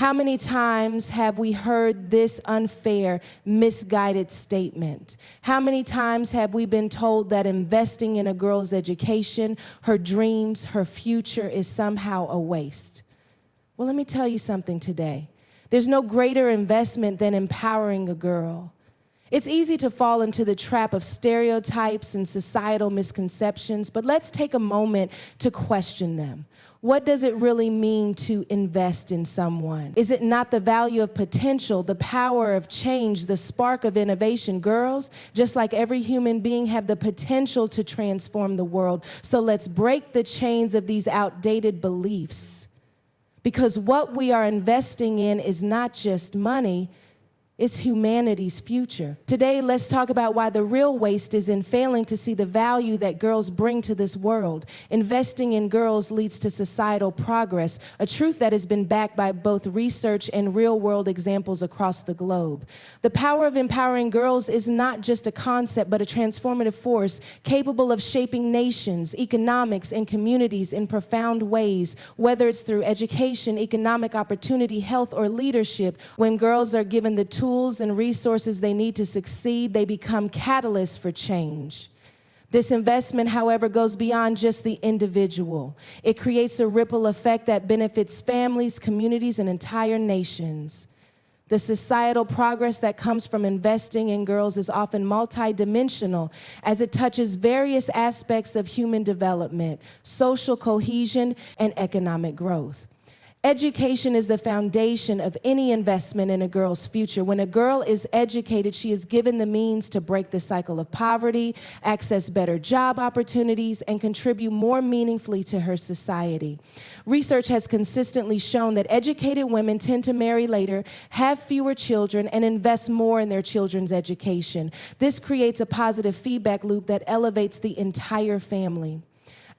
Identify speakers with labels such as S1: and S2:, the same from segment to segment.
S1: How many times have we heard this unfair, misguided statement? How many times have we been told that investing in a girl's education, her dreams, her future is somehow a waste? Well, let me tell you something today. There's no greater investment than empowering a girl. It's easy to fall into the trap of stereotypes and societal misconceptions, but let's take a moment to question them. What does it really mean to invest in someone? Is it not the value of potential, the power of change, the spark of innovation? Girls, just like every human being, have the potential to transform the world. So let's break the chains of these outdated beliefs. Because what we are investing in is not just money, it's humanity's future. Today, let's talk about why the real waste is in failing to see the value that girls bring to this world. Investing in girls leads to societal progress, a truth that has been backed by both research and real-world examples across the globe. The power of empowering girls is not just a concept, but a transformative force capable of shaping nations, economics, and communities in profound ways, whether it's through education, economic opportunity, health, or leadership. When girls are given the tools and resources they need to succeed, they become catalysts for change. This investment, however, goes beyond just the individual. It creates a ripple effect that benefits families, communities, and entire nations. The societal progress that comes from investing in girls is often multidimensional, as it touches various aspects of human development, social cohesion, and economic growth. Education is the foundation of any investment in a girl's future. When a girl is educated, she is given the means to break the cycle of poverty, access better job opportunities, and contribute more meaningfully to her society. Research has consistently shown that educated women tend to marry later, have fewer children, and invest more in their children's education. This creates a positive feedback loop that elevates the entire family.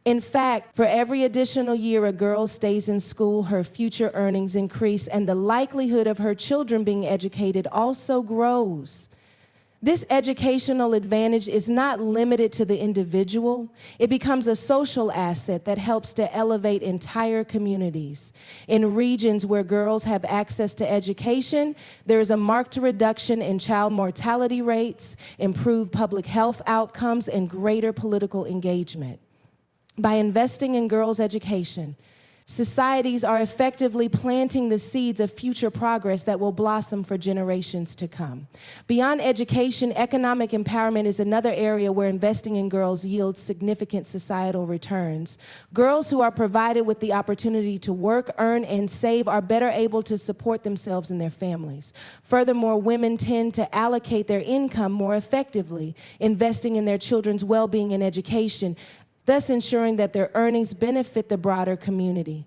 S1: In fact, for every additional year a girl stays in school, her future earnings increase, and the likelihood of her children being educated also grows. This educational advantage is not limited to the individual. It becomes a social asset that helps to elevate entire communities. In regions where girls have access to education, there is a marked reduction in child mortality rates, improved public health outcomes, and greater political engagement. By investing in girls' education, societies are effectively planting the seeds of future progress that will blossom for generations to come. Beyond education, economic empowerment is another area where investing in girls yields significant societal returns. Girls who are provided with the opportunity to work, earn, and save are better able to support themselves and their families. Furthermore, women tend to allocate their income more effectively, investing in their children's well-being and education, thus ensuring that their earnings benefit the broader community.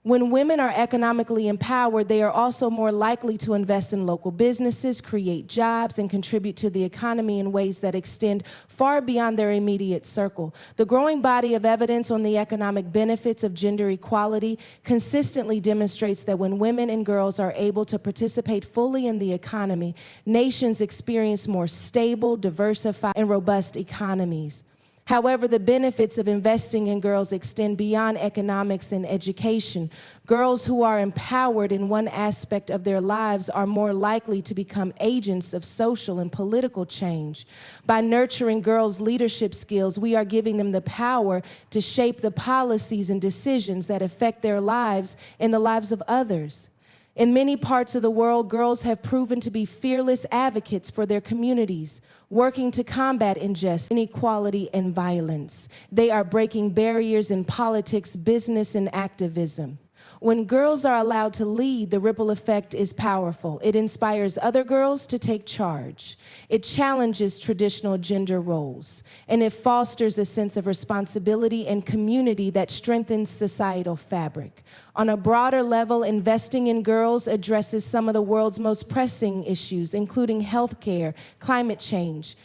S1: When women are economically empowered, they are also more likely to invest in local businesses, create jobs, and contribute to the economy in ways that extend far beyond their immediate circle. The growing body of evidence on the economic benefits of gender equality consistently demonstrates that when women and girls are able to participate fully in the economy, nations experience more stable, diversified, and robust economies. However, the benefits of investing in girls extend beyond economics and education. Girls who are empowered in one aspect of their lives are more likely to become agents of social and political change. By nurturing girls' leadership skills, we are giving them the power to shape the policies and decisions that affect their lives and the lives of others. In many parts of the world, girls have proven to be fearless advocates for their communities, working to combat injustice, inequality, and violence. They are breaking barriers in politics, business, and activism. When girls are allowed to lead, the ripple effect is powerful. It inspires other girls to take charge. It challenges traditional gender roles, and it fosters a sense of responsibility and community that strengthens societal fabric. On a broader level, investing in girls addresses some of the world's most pressing issues, including healthcare, climate change,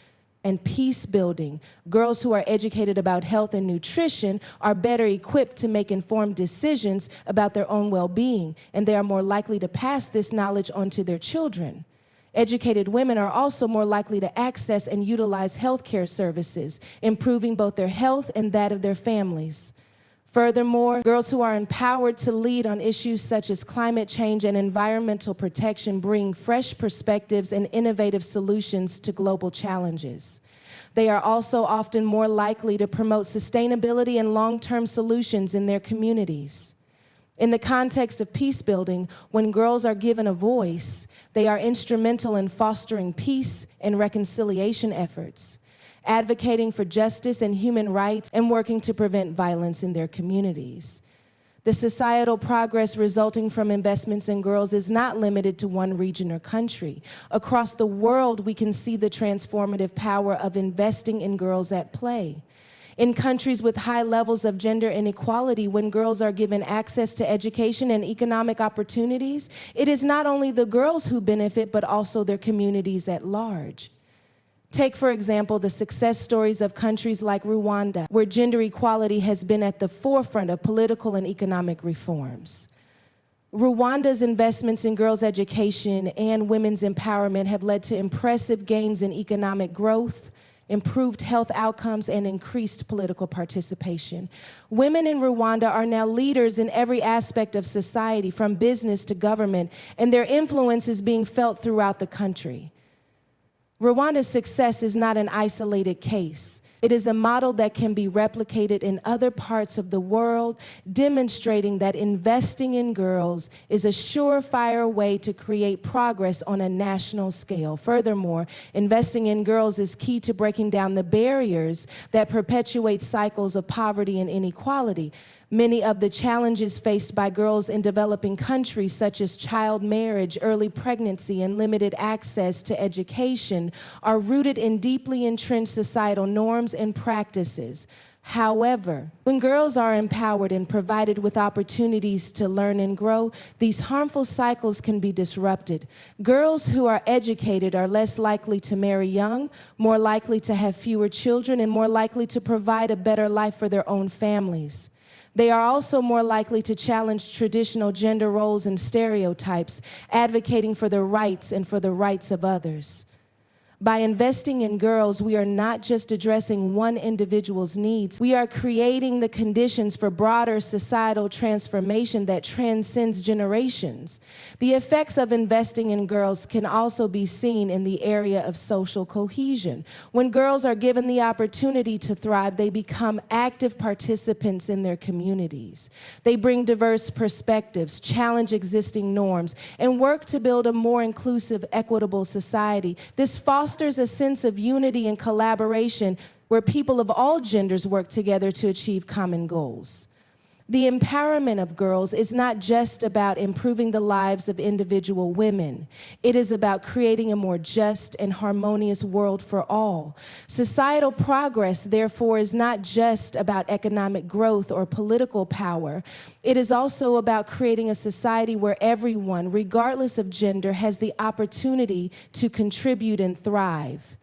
S1: and peace building. Girls who are educated about health and nutrition are better equipped to make informed decisions about their own well-being, and they are more likely to pass this knowledge on to their children. Educated women are also more likely to access and utilize healthcare services, improving both their health and that of their families. Furthermore, girls who are empowered to lead on issues such as climate change and environmental protection bring fresh perspectives and innovative solutions to global challenges. They are also often more likely to promote sustainability and long-term solutions in their communities. In the context of peace building, when girls are given a voice, they are instrumental in fostering peace and reconciliation efforts, advocating for justice and human rights, and working to prevent violence in their communities. The societal progress resulting from investments in girls is not limited to one region or country. Across the world, we can see the transformative power of investing in girls at play. In countries with high levels of gender inequality, when girls are given access to education and economic opportunities, it is not only the girls who benefit, but also their communities at large. Take, for example, the success stories of countries like Rwanda, where gender equality has been at the forefront of political and economic reforms. Rwanda's investments in girls' education and women's empowerment have led to impressive gains in economic growth, improved health outcomes, and increased political participation. Women in Rwanda are now leaders in every aspect of society, from business to government, and their influence is being felt throughout the country. Rwanda's success is not an isolated case. It is a model that can be replicated in other parts of the world, demonstrating that investing in girls is a surefire way to create progress on a national scale. Furthermore, investing in girls is key to breaking down the barriers that perpetuate cycles of poverty and inequality. Many of the challenges faced by girls in developing countries, such as child marriage, early pregnancy, and limited access to education, are rooted in deeply entrenched societal norms and practices. However, when girls are empowered and provided with opportunities to learn and grow, these harmful cycles can be disrupted. Girls who are educated are less likely to marry young, more likely to have fewer children, and more likely to provide a better life for their own families. They are also more likely to challenge traditional gender roles and stereotypes, advocating for their rights and for the rights of others. By investing in girls, we are not just addressing one individual's needs, we are creating the conditions for broader societal transformation that transcends generations. The effects of investing in girls can also be seen in the area of social cohesion. When girls are given the opportunity to thrive, they become active participants in their communities. They bring diverse perspectives, challenge existing norms, and work to build a more inclusive, equitable society. This fosters a sense of unity and collaboration where people of all genders work together to achieve common goals. The empowerment of girls is not just about improving the lives of individual women. It is about creating a more just and harmonious world for all. Societal progress, therefore, is not just about economic growth or political power. It is also about creating a society where everyone, regardless of gender, has the opportunity to contribute and thrive.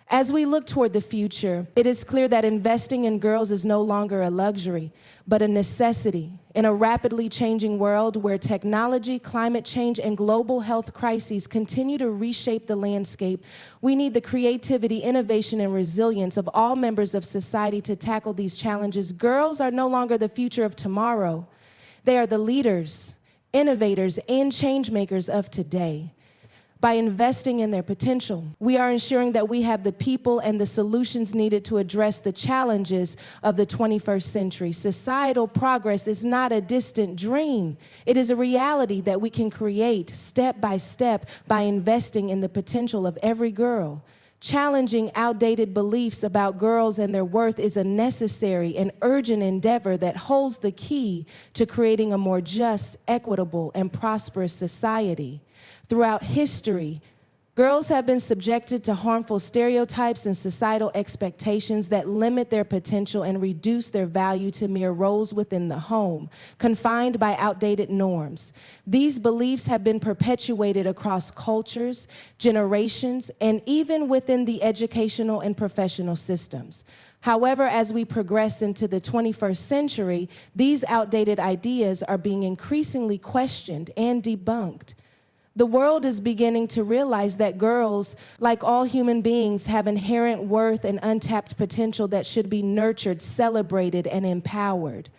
S1: As we look toward the future, it is clear that investing in girls is no longer a luxury, but a necessity. In a rapidly changing world where technology, climate change, and global health crises continue to reshape the landscape, we need the creativity, innovation, and resilience of all members of society to tackle these challenges. Girls are no longer the future of tomorrow. They are the leaders, innovators, and change makers of today. By investing in their potential, we are ensuring that we have the people and the solutions needed to address the challenges of the 21st century. Societal progress is not a distant dream. It is a reality that we can create step by step by investing in the potential of every girl. Challenging outdated beliefs about girls and their worth is a necessary and urgent endeavor that holds the key to creating a more just, equitable, and prosperous society. Throughout history, girls have been subjected to harmful stereotypes and societal expectations that limit their potential and reduce their value to mere roles within the home, confined by outdated norms. These beliefs have been perpetuated across cultures, generations, and even within the educational and professional systems. However, as we progress into the 21st century, these outdated ideas are being increasingly questioned and debunked. The world is beginning to realize that girls, like all human beings, have inherent worth and untapped potential that should be nurtured, celebrated, and empowered.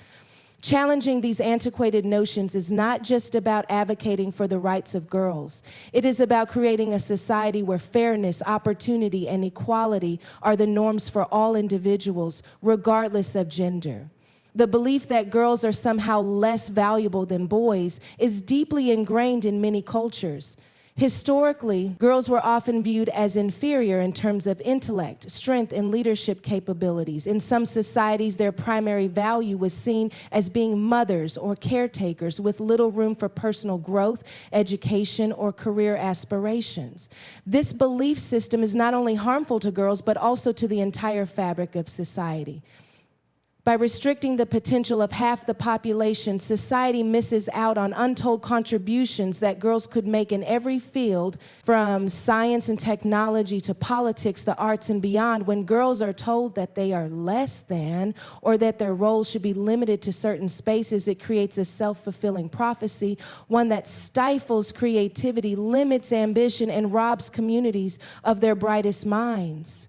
S1: Challenging these antiquated notions is not just about advocating for the rights of girls. It is about creating a society where fairness, opportunity, and equality are the norms for all individuals, regardless of gender. The belief that girls are somehow less valuable than boys is deeply ingrained in many cultures. Historically, girls were often viewed as inferior in terms of intellect, strength, and leadership capabilities. In some societies, their primary value was seen as being mothers or caretakers with little room for personal growth, education, or career aspirations. This belief system is not only harmful to girls, but also to the entire fabric of society. By restricting the potential of half the population, society misses out on untold contributions that girls could make in every field, from science and technology to politics, the arts, and beyond. When girls are told that they are less than, or that their roles should be limited to certain spaces, it creates a self-fulfilling prophecy, one that stifles creativity, limits ambition, and robs communities of their brightest minds.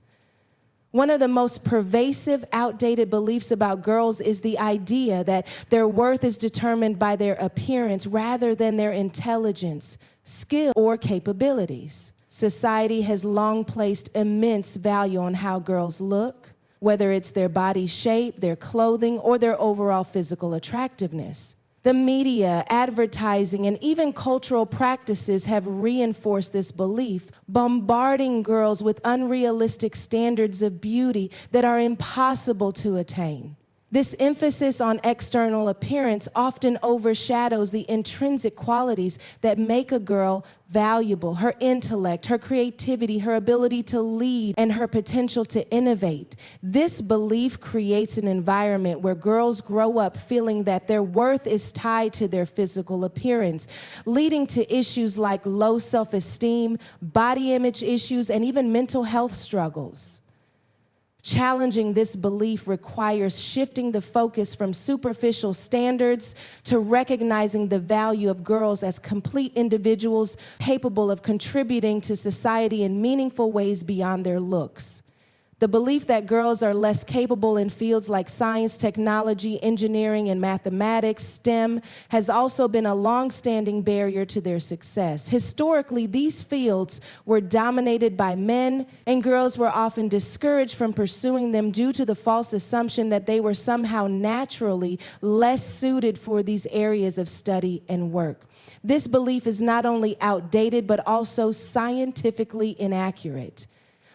S1: One of the most pervasive, outdated beliefs about girls is the idea that their worth is determined by their appearance rather than their intelligence, skill, or capabilities. Society has long placed immense value on how girls look, whether it's their body shape, their clothing, or their overall physical attractiveness. The media, advertising, and even cultural practices have reinforced this belief, bombarding girls with unrealistic standards of beauty that are impossible to attain. This emphasis on external appearance often overshadows the intrinsic qualities that make a girl valuable: her intellect, her creativity, her ability to lead, and her potential to innovate. This belief creates an environment where girls grow up feeling that their worth is tied to their physical appearance, leading to issues like low self-esteem, body image issues, and even mental health struggles. Challenging this belief requires shifting the focus from superficial standards to recognizing the value of girls as complete individuals capable of contributing to society in meaningful ways beyond their looks. The belief that girls are less capable in fields like science, technology, engineering, and mathematics, STEM, has also been a long-standing barrier to their success. Historically, these fields were dominated by men, and girls were often discouraged from pursuing them due to the false assumption that they were somehow naturally less suited for these areas of study and work. This belief is not only outdated, but also scientifically inaccurate.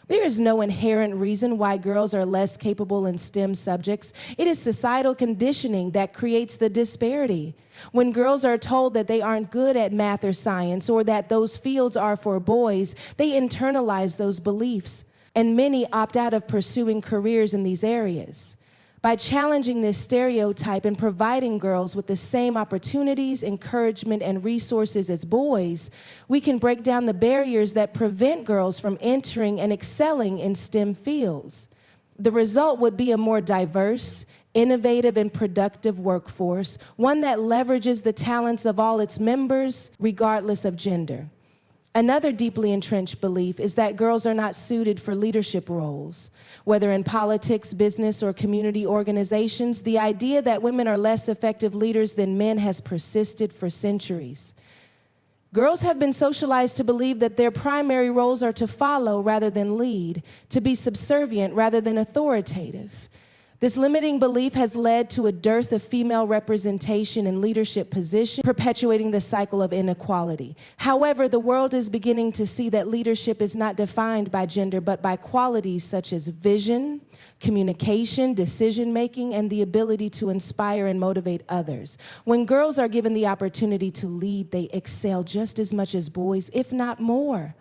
S1: There is no inherent reason why girls are less capable in STEM subjects. It is societal conditioning that creates the disparity. When girls are told that they aren't good at math or science, or that those fields are for boys, they internalize those beliefs, and many opt out of pursuing careers in these areas. By challenging this stereotype and providing girls with the same opportunities, encouragement, and resources as boys, we can break down the barriers that prevent girls from entering and excelling in STEM fields. The result would be a more diverse, innovative, and productive workforce, one that leverages the talents of all its members, regardless of gender. Another deeply entrenched belief is that girls are not suited for leadership roles. Whether in politics, business, or community organizations, the idea that women are less effective leaders than men has persisted for centuries. Girls have been socialized to believe that their primary roles are to follow rather than lead, to be subservient rather than authoritative. This limiting belief has led to a dearth of female representation in leadership positions, perpetuating the cycle of inequality. However, the world is beginning to see that leadership is not defined by gender, but by qualities such as vision, communication, decision-making, and the ability to inspire and motivate others. When girls are given the opportunity to lead, they excel just as much as boys, if not more.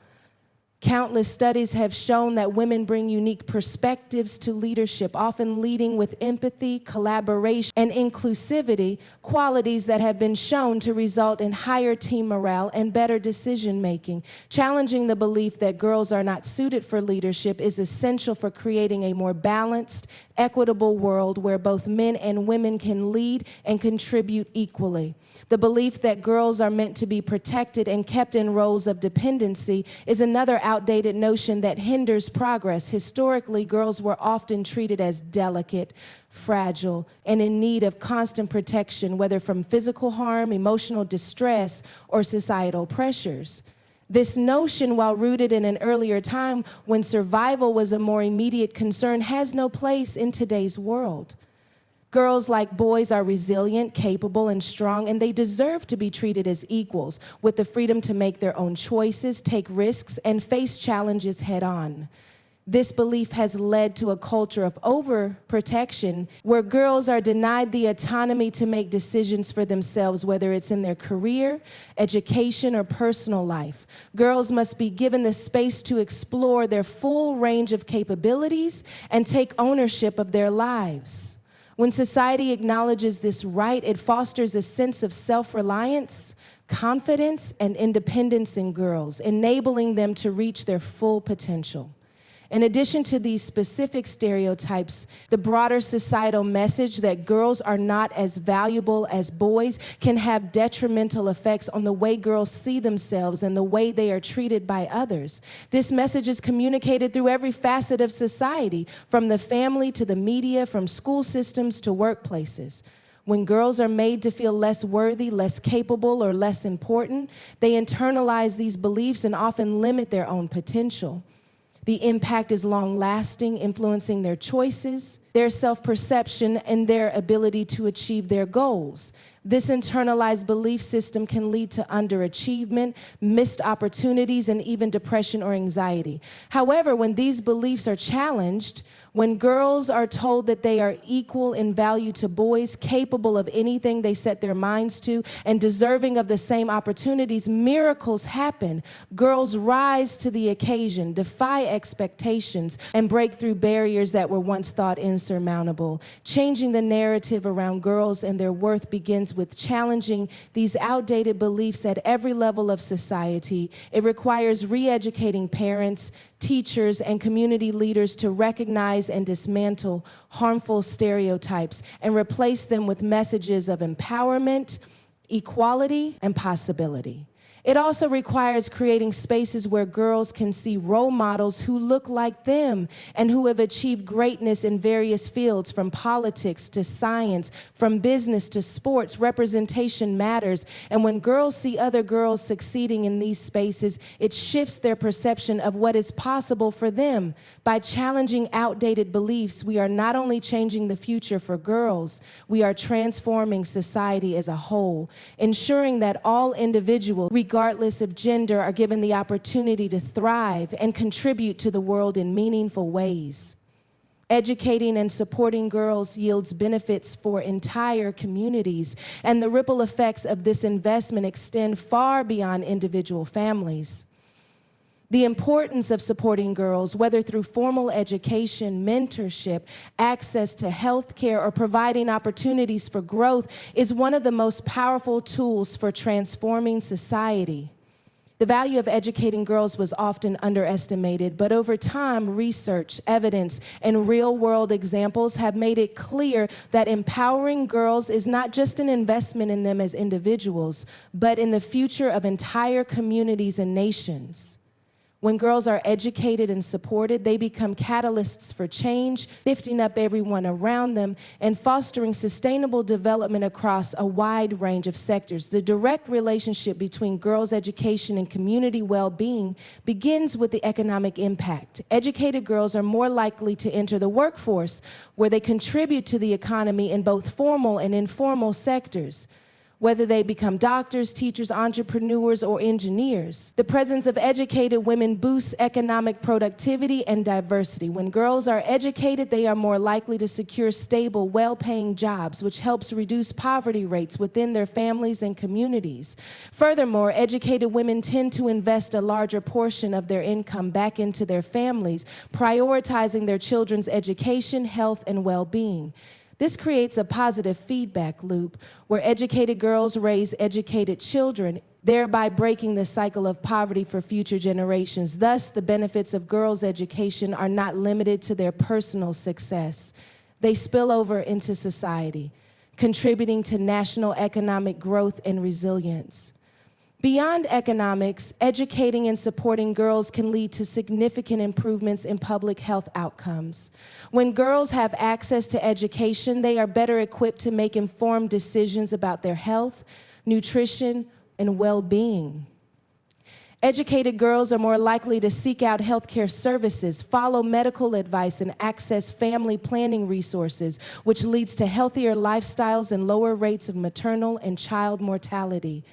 S1: Countless studies have shown that women bring unique perspectives to leadership, often leading with empathy, collaboration, and inclusivity, qualities that have been shown to result in higher team morale and better decision-making. Challenging the belief that girls are not suited for leadership is essential for creating a more balanced, equitable world where both men and women can lead and contribute equally. The belief that girls are meant to be protected and kept in roles of dependency is another outdated notion that hinders progress. Historically, girls were often treated as delicate, fragile, and in need of constant protection, whether from physical harm, emotional distress, or societal pressures. This notion, while rooted in an earlier time when survival was a more immediate concern, has no place in today's world. Girls, like boys, are resilient, capable, and strong, and they deserve to be treated as equals, with the freedom to make their own choices, take risks, and face challenges head-on. This belief has led to a culture of overprotection where girls are denied the autonomy to make decisions for themselves, whether it's in their career, education, or personal life. Girls must be given the space to explore their full range of capabilities and take ownership of their lives. When society acknowledges this right, it fosters a sense of self-reliance, confidence, and independence in girls, enabling them to reach their full potential. In addition to these specific stereotypes, the broader societal message that girls are not as valuable as boys can have detrimental effects on the way girls see themselves and the way they are treated by others. This message is communicated through every facet of society, from the family to the media, from school systems to workplaces. When girls are made to feel less worthy, less capable, or less important, they internalize these beliefs and often limit their own potential. The impact is long-lasting, influencing their choices, their self-perception, and their ability to achieve their goals. This internalized belief system can lead to underachievement, missed opportunities, and even depression or anxiety. However, when these beliefs are challenged, when girls are told that they are equal in value to boys, capable of anything they set their minds to, and deserving of the same opportunities, miracles happen. Girls rise to the occasion, defy expectations, and break through barriers that were once thought insurmountable. Changing the narrative around girls and their worth begins with challenging these outdated beliefs at every level of society. It requires re-educating parents, teachers, and community leaders to recognize and dismantle harmful stereotypes and replace them with messages of empowerment, equality, and possibility. It also requires creating spaces where girls can see role models who look like them and who have achieved greatness in various fields, from politics to science, from business to sports. Representation matters, and when girls see other girls succeeding in these spaces, it shifts their perception of what is possible for them. By challenging outdated beliefs, we are not only changing the future for girls, we are transforming society as a whole, ensuring that all individuals, regardless of gender, are given the opportunity to thrive and contribute to the world in meaningful ways. Educating and supporting girls yields benefits for entire communities, and the ripple effects of this investment extend far beyond individual families. The importance of supporting girls, whether through formal education, mentorship, access to health care, or providing opportunities for growth, is one of the most powerful tools for transforming society. The value of educating girls was often underestimated, but over time, research, evidence, and real-world examples have made it clear that empowering girls is not just an investment in them as individuals, but in the future of entire communities and nations. When girls are educated and supported, they become catalysts for change, lifting up everyone around them and fostering sustainable development across a wide range of sectors. The direct relationship between girls' education and community well-being begins with the economic impact. Educated girls are more likely to enter the workforce, where they contribute to the economy in both formal and informal sectors. Whether they become doctors, teachers, entrepreneurs, or engineers. The presence of educated women boosts economic productivity and diversity. When girls are educated, they are more likely to secure stable, well-paying jobs, which helps reduce poverty rates within their families and communities. Furthermore, educated women tend to invest a larger portion of their income back into their families, prioritizing their children's education, health, and well-being. This creates a positive feedback loop where educated girls raise educated children, thereby breaking the cycle of poverty for future generations. Thus, the benefits of girls' education are not limited to their personal success. They spill over into society, contributing to national economic growth and resilience. Beyond economics, educating and supporting girls can lead to significant improvements in public health outcomes. When girls have access to education, they are better equipped to make informed decisions about their health, nutrition, and well-being. Educated girls are more likely to seek out healthcare services, follow medical advice, and access family planning resources, which leads to healthier lifestyles and lower rates of maternal and child mortality.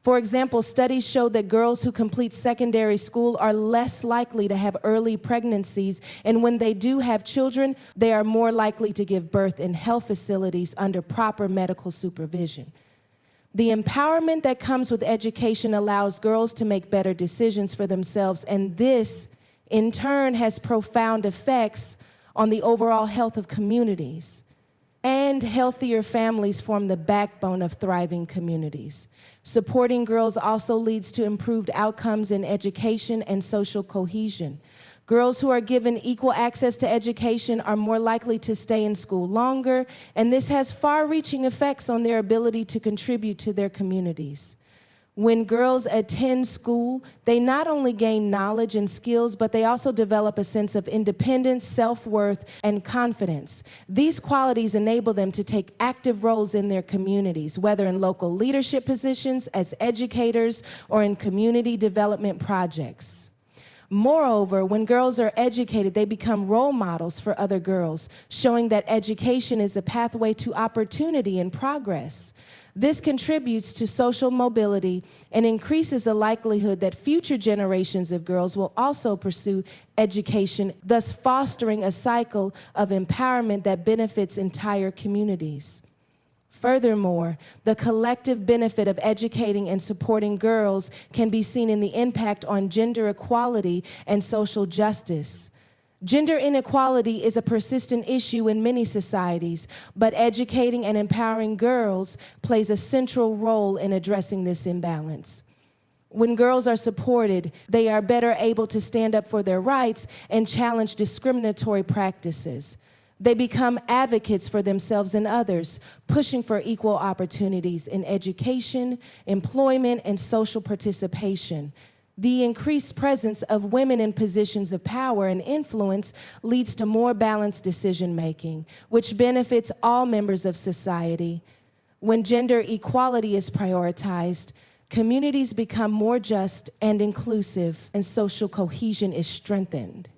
S1: For example, studies show that girls who complete secondary school are less likely to have early pregnancies, and when they do have children, they are more likely to give birth in health facilities under proper medical supervision. The empowerment that comes with education allows girls to make better decisions for themselves, and this, in turn, has profound effects on the overall health of communities. And healthier families form the backbone of thriving communities. Supporting girls also leads to improved outcomes in education and social cohesion. Girls who are given equal access to education are more likely to stay in school longer, and this has far-reaching effects on their ability to contribute to their communities. When girls attend school, they not only gain knowledge and skills, but they also develop a sense of independence, self-worth, and confidence. These qualities enable them to take active roles in their communities, whether in local leadership positions, as educators, or in community development projects. Moreover, when girls are educated, they become role models for other girls, showing that education is a pathway to opportunity and progress. This contributes to social mobility and increases the likelihood that future generations of girls will also pursue education, thus fostering a cycle of empowerment that benefits entire communities. Furthermore, the collective benefit of educating and supporting girls can be seen in the impact on gender equality and social justice. Gender inequality is a persistent issue in many societies, but educating and empowering girls plays a central role in addressing this imbalance. When girls are supported, they are better able to stand up for their rights and challenge discriminatory practices. They become advocates for themselves and others, pushing for equal opportunities in education, employment, and social participation. The increased presence of women in positions of power and influence leads to more balanced decision-making, which benefits all members of society. When gender equality is prioritized, communities become more just and inclusive, and social cohesion is strengthened.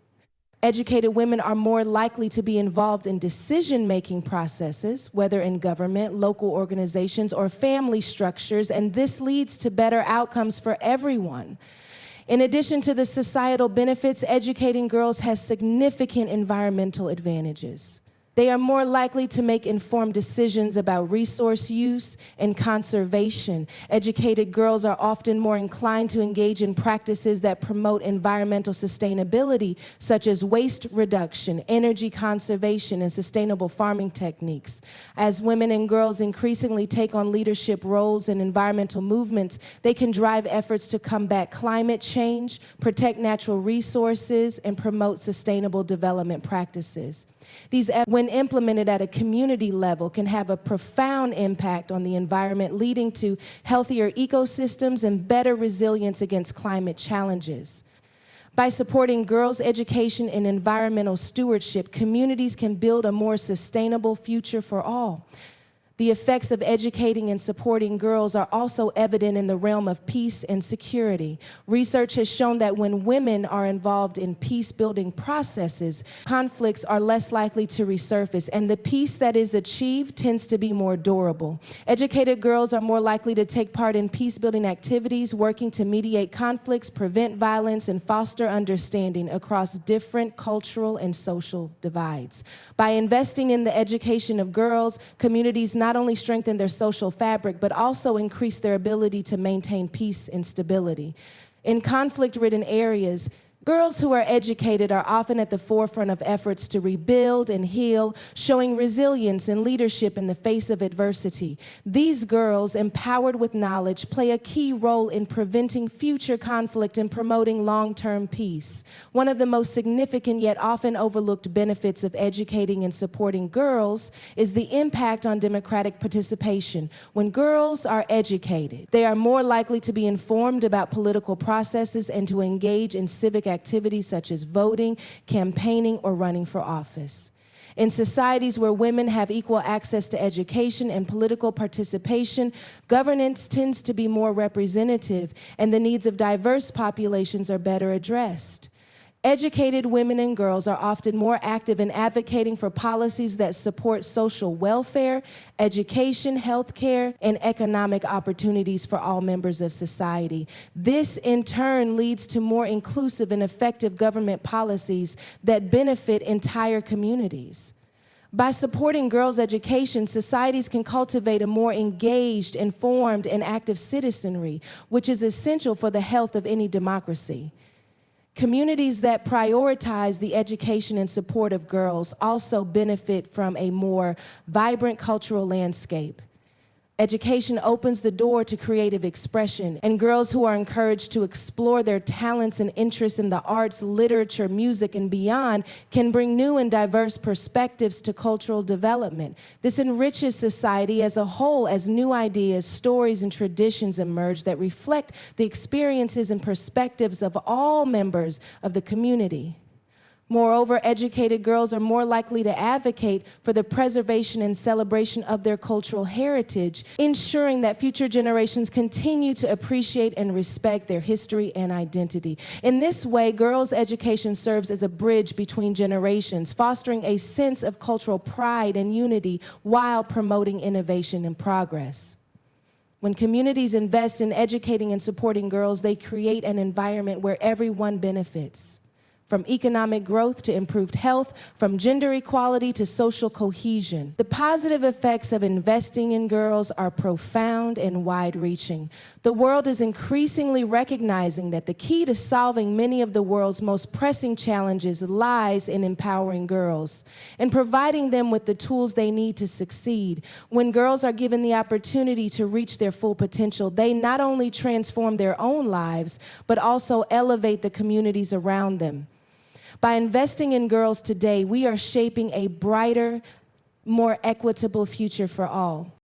S1: Educated women are more likely to be involved in decision-making processes, whether in government, local organizations, or family structures, and this leads to better outcomes for everyone. In addition to the societal benefits, educating girls has significant environmental advantages. They are more likely to make informed decisions about resource use and conservation. Educated girls are often more inclined to engage in practices that promote environmental sustainability, such as waste reduction, energy conservation, and sustainable farming techniques. As women and girls increasingly take on leadership roles in environmental movements, they can drive efforts to combat climate change, protect natural resources, and promote sustainable development practices. These, when implemented at a community level, can have a profound impact on the environment, leading to healthier ecosystems and better resilience against climate challenges. By supporting girls' education and environmental stewardship, communities can build a more sustainable future for all. The effects of educating and supporting girls are also evident in the realm of peace and security. Research has shown that when women are involved in peace-building processes, conflicts are less likely to resurface, and the peace that is achieved tends to be more durable. Educated girls are more likely to take part in peace-building activities, working to mediate conflicts, prevent violence, and foster understanding across different cultural and social divides. By investing in the education of girls, communities not only strengthen their social fabric, but also increase their ability to maintain peace and stability. In conflict-ridden areas, Girls who are educated are often at the forefront of efforts to rebuild and heal, showing resilience and leadership in the face of adversity. These girls, empowered with knowledge, play a key role in preventing future conflict and promoting long-term peace. One of the most significant yet often overlooked benefits of educating and supporting girls is the impact on democratic participation. When girls are educated, they are more likely to be informed about political processes and to engage in civic activities such as voting, campaigning, or running for office. In societies where women have equal access to education and political participation, governance tends to be more representative, and the needs of diverse populations are better addressed. Educated women and girls are often more active in advocating for policies that support social welfare, education, healthcare, and economic opportunities for all members of society. This, in turn, leads to more inclusive and effective government policies that benefit entire communities. By supporting girls' education, societies can cultivate a more engaged, informed, and active citizenry, which is essential for the health of any democracy. Communities that prioritize the education and support of girls also benefit from a more vibrant cultural landscape. Education opens the door to creative expression, and girls who are encouraged to explore their talents and interests in the arts, literature, music, and beyond can bring new and diverse perspectives to cultural development. This enriches society as a whole as new ideas, stories, and traditions emerge that reflect the experiences and perspectives of all members of the community. Moreover, educated girls are more likely to advocate for the preservation and celebration of their cultural heritage, ensuring that future generations continue to appreciate and respect their history and identity. In this way, girls' education serves as a bridge between generations, fostering a sense of cultural pride and unity while promoting innovation and progress. When communities invest in educating and supporting girls, they create an environment where everyone benefits. From economic growth to improved health, from gender equality to social cohesion. The positive effects of investing in girls are profound and wide-reaching. The world is increasingly recognizing that the key to solving many of the world's most pressing challenges lies in empowering girls and providing them with the tools they need to succeed. When girls are given the opportunity to reach their full potential, they not only transform their own lives, but also elevate the communities around them. By investing in girls today, we are shaping a brighter, more equitable future for all.